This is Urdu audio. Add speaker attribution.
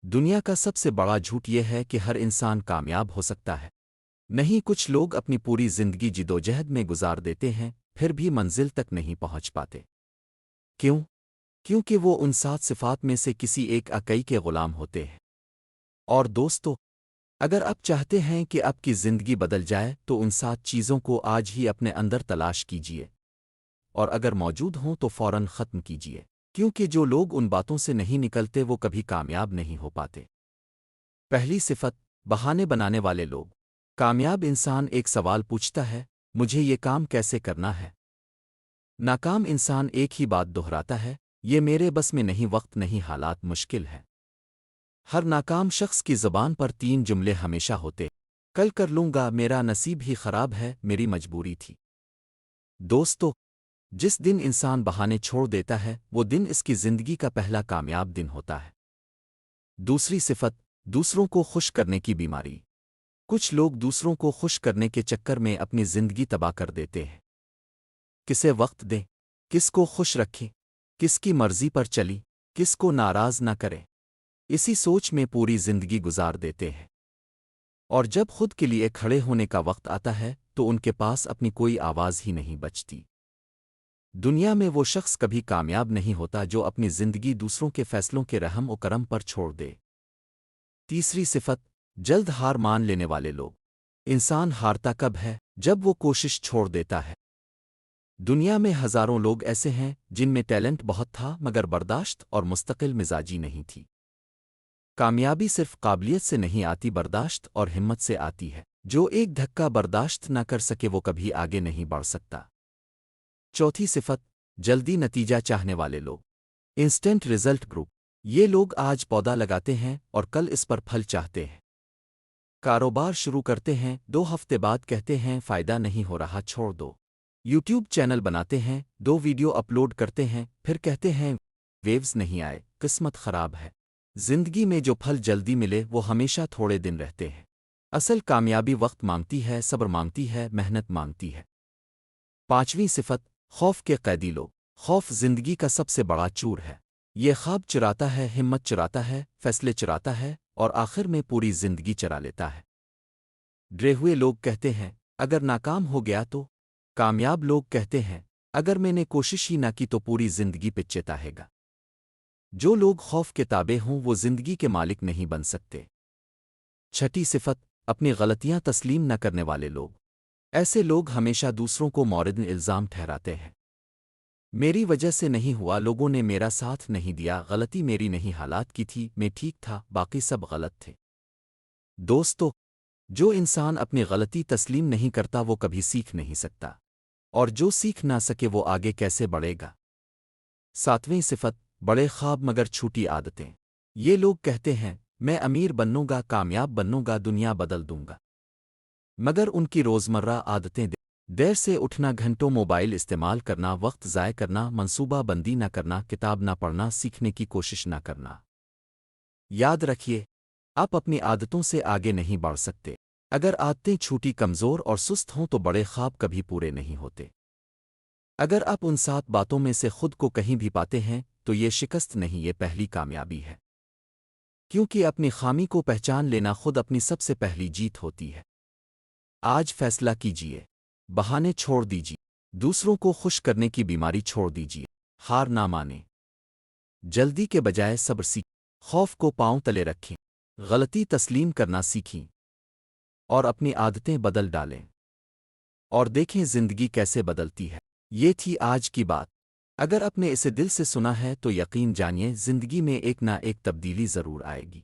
Speaker 1: دنیا کا سب سے بڑا جھوٹ یہ ہے کہ ہر انسان کامیاب ہو سکتا ہے۔ نہیں، کچھ لوگ اپنی پوری زندگی جدوجہد میں گزار دیتے ہیں، پھر بھی منزل تک نہیں پہنچ پاتے۔ کیوں؟ کیونکہ وہ ان 7 صفات میں سے کسی ایک اکئی کے غلام ہوتے ہیں۔ اور دوستو، اگر آپ چاہتے ہیں کہ آپ کی زندگی بدل جائے تو ان 7 چیزوں کو آج ہی اپنے اندر تلاش کیجیے، اور اگر موجود ہوں تو فوراً ختم کیجیے، کیونکہ جو لوگ ان باتوں سے نہیں نکلتے وہ کبھی کامیاب نہیں ہو پاتے۔ پہلی صفت، بہانے بنانے والے لوگ۔ کامیاب انسان ایک سوال پوچھتا ہے، مجھے یہ کام کیسے کرنا ہے؟ ناکام انسان ایک ہی بات دہراتا ہے، یہ میرے بس میں نہیں، وقت نہیں، حالات مشکل ہے۔ ہر ناکام شخص کی زبان پر 3 جملے ہمیشہ ہوتے: کل کر لوں گا، میرا نصیب ہی خراب ہے، میری مجبوری تھی۔ دوستو، جس دن انسان بہانے چھوڑ دیتا ہے وہ دن اس کی زندگی کا پہلا کامیاب دن ہوتا ہے۔ دوسری صفت، دوسروں کو خوش کرنے کی بیماری۔ کچھ لوگ دوسروں کو خوش کرنے کے چکر میں اپنی زندگی تباہ کر دیتے ہیں۔ کسے وقت دیں، کس کو خوش رکھیں، کس کی مرضی پر چلی، کس کو ناراض نہ کریں، اسی سوچ میں پوری زندگی گزار دیتے ہیں۔ اور جب خود کے لیے کھڑے ہونے کا وقت آتا ہے تو ان کے پاس اپنی کوئی آواز ہی نہیں بچتی۔ دنیا میں وہ شخص کبھی کامیاب نہیں ہوتا جو اپنی زندگی دوسروں کے فیصلوں کے رحم و کرم پر چھوڑ دے۔ تیسری صفت، جلد ہار مان لینے والے لوگ۔ انسان ہارتا کب ہے؟ جب وہ کوشش چھوڑ دیتا ہے۔ دنیا میں ہزاروں لوگ ایسے ہیں جن میں ٹیلنٹ بہت تھا مگر برداشت اور مستقل مزاجی نہیں تھی۔ کامیابی صرف قابلیت سے نہیں آتی، برداشت اور ہمت سے آتی ہے۔ جو ایک دھکا برداشت نہ کر سکے وہ کبھی آگے نہیں بڑھ سکتا۔ چوتھی صفت، جلدی نتیجہ چاہنے والے لوگ۔ Instant result group. یہ لوگ آج پودا لگاتے ہیں اور کل اس پر پھل چاہتے ہیں۔ کاروبار شروع کرتے ہیں، 2 ہفتے بعد کہتے ہیں فائدہ نہیں ہو رہا، چھوڑ دو۔ یوٹیوب چینل بناتے ہیں، 2 ویڈیو اپلوڈ کرتے ہیں، پھر کہتے ہیں ویوز نہیں آئے، قسمت خراب ہے۔ زندگی میں جو پھل جلدی ملے وہ ہمیشہ تھوڑے دن رہتے ہیں۔ اصل کامیابی وقت مانگتی ہے، صبر مانگتی ہے، محنت مانگتی ہے۔ پانچویں صفت، خوف کے قیدی لوگ۔ خوف زندگی کا سب سے بڑا چور ہے۔ یہ خواب چراتا ہے، ہمت چراتا ہے، فیصلے چراتا ہے، اور آخر میں پوری زندگی چرا لیتا ہے۔ ڈرے ہوئے لوگ کہتے ہیں اگر ناکام ہو گیا تو؟ کامیاب لوگ کہتے ہیں اگر میں نے کوشش ہی نہ کی تو پوری زندگی پچھتا ہے گا۔ جو لوگ خوف کے تابع ہوں وہ زندگی کے مالک نہیں بن سکتے۔ چھٹی صفت، اپنی غلطیاں تسلیم نہ کرنے والے لوگ۔ ایسے لوگ ہمیشہ دوسروں کو مورد الزام ٹھہراتے ہیں۔ میری وجہ سے نہیں ہوا، لوگوں نے میرا ساتھ نہیں دیا، غلطی میری نہیں، حالات کی تھی، میں ٹھیک تھا، باقی سب غلط تھے۔ دوستو، جو انسان اپنی غلطی تسلیم نہیں کرتا وہ کبھی سیکھ نہیں سکتا، اور جو سیکھ نہ سکے وہ آگے کیسے بڑھے گا؟ ساتویں صفت، بڑے خواب مگر چھوٹی عادتیں۔ یہ لوگ کہتے ہیں میں امیر بنوں گا، کامیاب بنوں گا، دنیا بدل دوں گا، مگر ان کی روزمرہ عادتیں دیر سے اٹھنا، گھنٹوں موبائل استعمال کرنا، وقت ضائع کرنا، منصوبہ بندی نہ کرنا، کتاب نہ پڑھنا، سیکھنے کی کوشش نہ کرنا۔ یاد رکھیے، آپ اپنی عادتوں سے آگے نہیں بڑھ سکتے۔ اگر عادتیں چھوٹی، کمزور اور سست ہوں تو بڑے خواب کبھی پورے نہیں ہوتے۔ اگر آپ ان 7 باتوں میں سے خود کو کہیں بھی پاتے ہیں تو یہ شکست نہیں، یہ پہلی کامیابی ہے، کیونکہ اپنی خامی کو پہچان لینا خود اپنی سب سے پہلی جیت ہوتی ہے۔ آج فیصلہ کیجیے، بہانے چھوڑ دیجیے، دوسروں کو خوش کرنے کی بیماری چھوڑ دیجیے، ہار نہ مانیں، جلدی کے بجائے صبر سیکھیں، خوف کو پاؤں تلے رکھیں، غلطی تسلیم کرنا سیکھیں، اور اپنی عادتیں بدل ڈالیں، اور دیکھیں زندگی کیسے بدلتی ہے۔ یہ تھی آج کی بات۔ اگر آپ نے اسے دل سے سنا ہے تو یقین جانیے زندگی میں ایک نہ ایک تبدیلی ضرور آئے گی۔